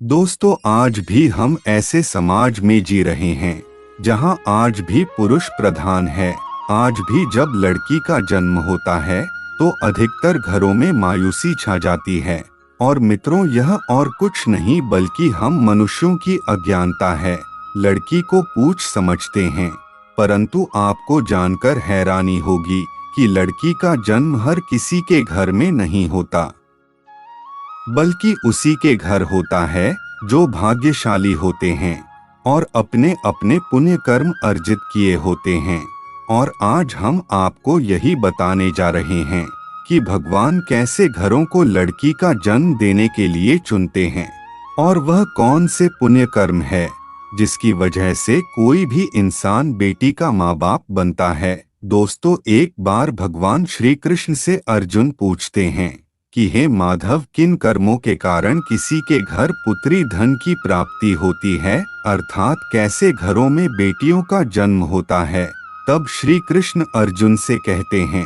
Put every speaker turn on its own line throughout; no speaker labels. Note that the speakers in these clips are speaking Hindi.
दोस्तों, आज भी हम ऐसे समाज में जी रहे हैं जहां आज भी पुरुष प्रधान है। आज भी जब लड़की का जन्म होता है तो अधिकतर घरों में मायूसी छा जाती है। और मित्रों, यह और कुछ नहीं बल्कि हम मनुष्यों की अज्ञानता है। लड़की को पूछ समझते हैं, परंतु आपको जानकर हैरानी होगी कि लड़की का जन्म हर किसी के घर में नहीं होता, बल्कि उसी के घर होता है जो भाग्यशाली होते हैं और अपने अपने पुण्य कर्म अर्जित किए होते हैं। और आज हम आपको यही बताने जा रहे हैं कि भगवान कैसे घरों को लड़की का जन्म देने के लिए चुनते हैं और वह कौन से पुण्य कर्म है जिसकी वजह से कोई भी इंसान बेटी का माँ बाप बनता है। दोस्तों, एक बार भगवान श्री कृष्ण से अर्जुन पूछते हैं कि हे माधव, किन कर्मों के कारण किसी के घर पुत्री धन की प्राप्ति होती है, अर्थात कैसे घरों में बेटियों का जन्म होता है। तब श्री कृष्ण अर्जुन से कहते हैं,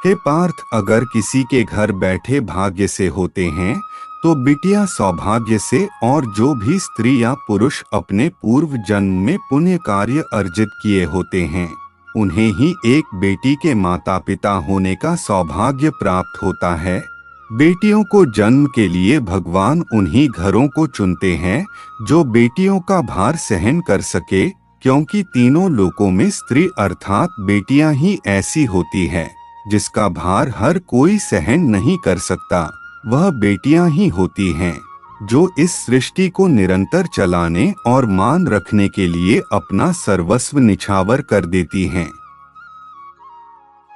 हे पार्थ, अगर किसी के घर बैठे भाग्य से होते हैं तो बिटिया सौभाग्य से, और जो भी स्त्री या पुरुष अपने पूर्व जन्म में पुण्य कार्य अर्जित किए होते हैं उन्हें ही एक बेटी के माता पिता होने का सौभाग्य प्राप्त होता है। बेटियों को जन्म के लिए भगवान उन्हीं घरों को चुनते हैं जो बेटियों का भार सहन कर सके, क्योंकि तीनों लोकों में स्त्री अर्थात बेटियां ही ऐसी होती है जिसका भार हर कोई सहन नहीं कर सकता। वह बेटियां ही होती हैं जो इस सृष्टि को निरंतर चलाने और मान रखने के लिए अपना सर्वस्व निछावर कर देती हैं।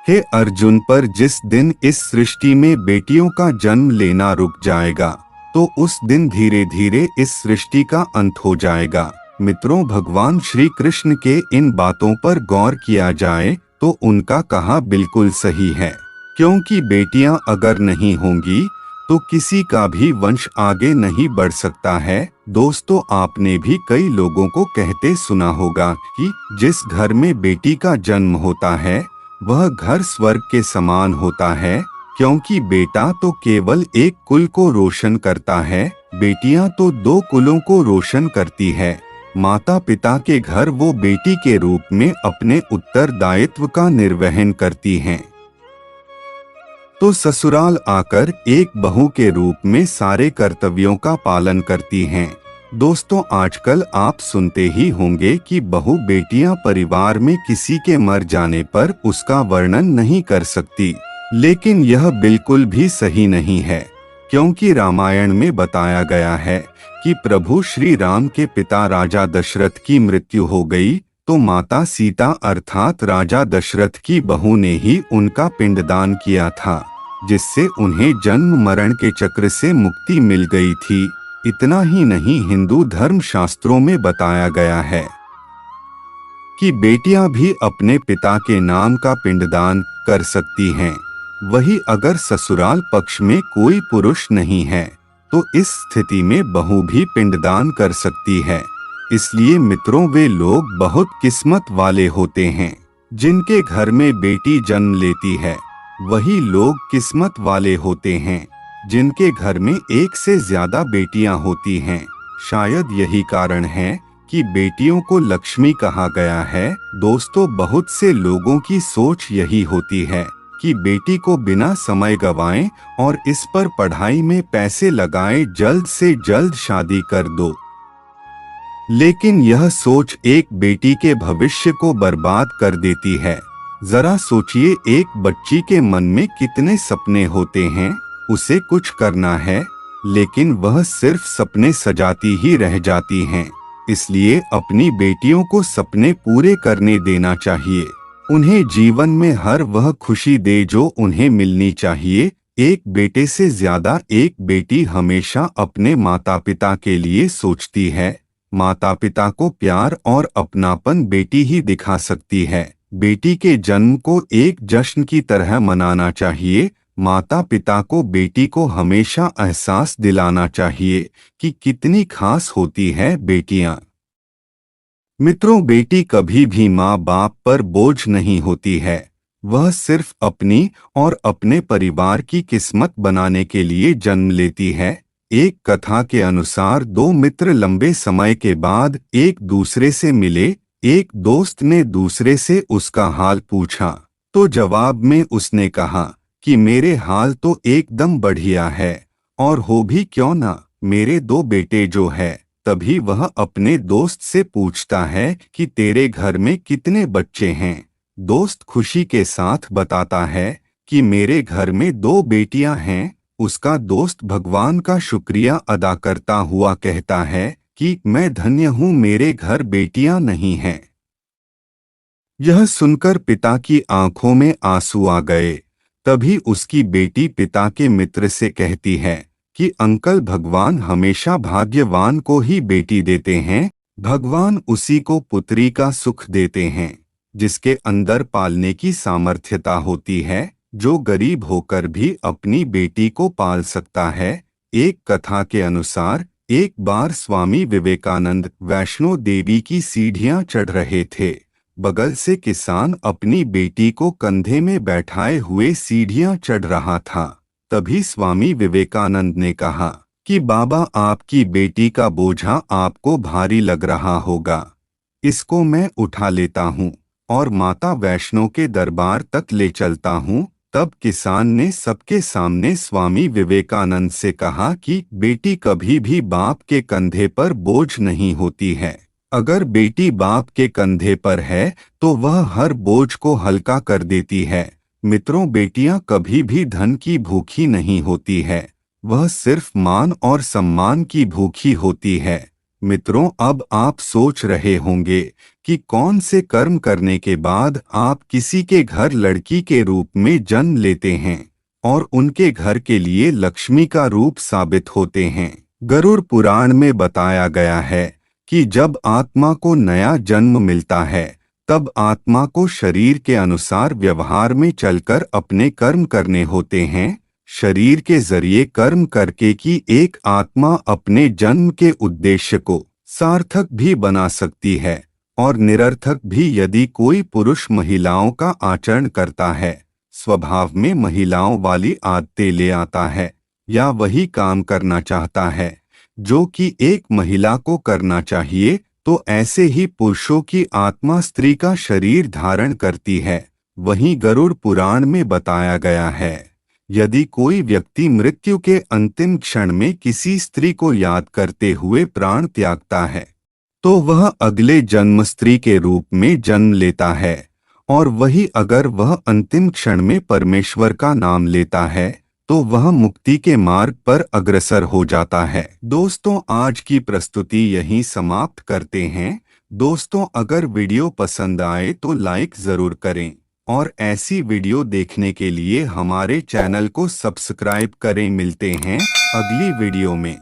हे अर्जुन, पर जिस दिन इस सृष्टि में बेटियों का जन्म लेना रुक जाएगा तो उस दिन धीरे धीरे इस सृष्टि का अंत हो जाएगा। मित्रों, भगवान श्री कृष्ण के इन बातों पर गौर किया जाए तो उनका कहा बिल्कुल सही है, क्योंकि बेटियां अगर नहीं होंगी तो किसी का भी वंश आगे नहीं बढ़ सकता है। दोस्तों, आपने भी कई लोगों को कहते सुना होगा कि जिस घर में बेटी का जन्म होता है वह घर स्वर्ग के समान होता है, क्योंकि बेटा तो केवल एक कुल को रोशन करता है, बेटियां तो दो कुलों को रोशन करती है। माता पिता के घर वो बेटी के रूप में अपने उत्तरदायित्व का निर्वहन करती हैं, तो ससुराल आकर एक बहू के रूप में सारे कर्तव्यों का पालन करती हैं। दोस्तों, आजकल आप सुनते ही होंगे कि बहू बेटियां परिवार में किसी के मर जाने पर उसका वर्णन नहीं कर सकती, लेकिन यह बिल्कुल भी सही नहीं है, क्योंकि रामायण में बताया गया है कि प्रभु श्री राम के पिता राजा दशरथ की मृत्यु हो गई तो माता सीता अर्थात राजा दशरथ की बहू ने ही उनका पिंडदान किया था, जिससे उन्हें जन्म मरण के चक्र से मुक्ति मिल गई थी। इतना ही नहीं, हिंदू धर्म शास्त्रों में बताया गया है कि बेटियां भी अपने पिता के नाम का पिंडदान कर सकती हैं। वही अगर ससुराल पक्ष में कोई पुरुष नहीं है तो इस स्थिति में बहू भी पिंडदान कर सकती है। इसलिए मित्रों, वे लोग बहुत किस्मत वाले होते हैं जिनके घर में बेटी जन्म लेती है। वही लोग किस्मत वाले होते हैं जिनके घर में एक से ज्यादा बेटियां होती हैं। शायद यही कारण है कि बेटियों को लक्ष्मी कहा गया है। दोस्तों, बहुत से लोगों की सोच यही होती है कि बेटी को बिना समय गवाएं और इस पर पढ़ाई में पैसे लगाएं, जल्द से जल्द शादी कर दो। लेकिन यह सोच एक बेटी के भविष्य को बर्बाद कर देती है। जरा सोचिए, एक बच्ची के मन में कितने सपने होते हैं, उसे कुछ करना है लेकिन वह सिर्फ सपने सजाती ही रह जाती हैं। इसलिए अपनी बेटियों को सपने पूरे करने देना चाहिए। उन्हें जीवन में हर वह खुशी दे जो उन्हें मिलनी चाहिए। एक बेटे से ज्यादा एक बेटी हमेशा अपने माता पिता के लिए सोचती है। माता पिता को प्यार और अपनापन बेटी ही दिखा सकती है। बेटी के जन्म को एक जश्न की तरह मनाना चाहिए। माता पिता को बेटी को हमेशा एहसास दिलाना चाहिए कि कितनी खास होती है बेटियां। मित्रों, बेटी कभी भी माँ बाप पर बोझ नहीं होती है। वह सिर्फ अपनी और अपने परिवार की किस्मत बनाने के लिए जन्म लेती है। एक कथा के अनुसार दो मित्र लंबे समय के बाद एक दूसरे से मिले। एक दोस्त ने दूसरे से उसका हाल पूछा, तो जवाब में उसने कहा कि मेरे हाल तो एकदम बढ़िया है, और हो भी क्यों ना, मेरे दो बेटे जो है। तभी वह अपने दोस्त से पूछता है कि तेरे घर में कितने बच्चे हैं। दोस्त खुशी के साथ बताता है कि मेरे घर में दो बेटियां हैं। उसका दोस्त भगवान का शुक्रिया अदा करता हुआ कहता है कि मैं धन्य हूँ, मेरे घर बेटियां नहीं हैं। यह सुनकर पिता की आंखों में आंसू आ गए। तभी उसकी बेटी पिता के मित्र से कहती है कि अंकल, भगवान हमेशा भाग्यवान को ही बेटी देते हैं। भगवान उसी को पुत्री का सुख देते हैं जिसके अंदर पालने की सामर्थ्यता होती है, जो गरीब होकर भी अपनी बेटी को पाल सकता है। एक कथा के अनुसार एक बार स्वामी विवेकानंद वैष्णो देवी की सीढ़ियां चढ़ रहे थे। बगल से किसान अपनी बेटी को कंधे में बैठाए हुए सीढ़ियां चढ़ रहा था। तभी स्वामी विवेकानंद ने कहा कि बाबा, आपकी बेटी का बोझा आपको भारी लग रहा होगा, इसको मैं उठा लेता हूँ और माता वैष्णो के दरबार तक ले चलता हूँ। तब किसान ने सबके सामने स्वामी विवेकानंद से कहा कि बेटी कभी भी बाप के कंधे पर बोझ नहीं होती है। अगर बेटी बाप के कंधे पर है तो वह हर बोझ को हल्का कर देती है। मित्रों, बेटियां कभी भी धन की भूखी नहीं होती है, वह सिर्फ मान और सम्मान की भूखी होती है। मित्रों, अब आप सोच रहे होंगे कि कौन से कर्म करने के बाद आप किसी के घर लड़की के रूप में जन्म लेते हैं और उनके घर के लिए लक्ष्मी का रूप साबित होते हैं। गरुड़ पुराण में बताया गया है कि जब आत्मा को नया जन्म मिलता है तब आत्मा को शरीर के अनुसार व्यवहार में चलकर अपने कर्म करने होते हैं। शरीर के जरिए कर्म करके की एक आत्मा अपने जन्म के उद्देश्य को सार्थक भी बना सकती है और निरर्थक भी। यदि कोई पुरुष महिलाओं का आचरण करता है, स्वभाव में महिलाओं वाली आदतें ले आता है, या वही काम करना चाहता है जो कि एक महिला को करना चाहिए, तो ऐसे ही पुरुषों की आत्मा स्त्री का शरीर धारण करती है। वहीं गरुड़ पुराण में बताया गया है, यदि कोई व्यक्ति मृत्यु के अंतिम क्षण में किसी स्त्री को याद करते हुए प्राण त्यागता है तो वह अगले जन्म स्त्री के रूप में जन्म लेता है, और वही अगर वह अंतिम क्षण में परमेश्वर का नाम लेता है तो वह मुक्ति के मार्ग पर अग्रसर हो जाता है। दोस्तों, आज की प्रस्तुति यहीं समाप्त करते हैं। दोस्तों, अगर वीडियो पसंद आए तो लाइक जरूर करें और ऐसी वीडियो देखने के लिए हमारे चैनल को सब्सक्राइब करें। मिलते हैं अगली वीडियो में।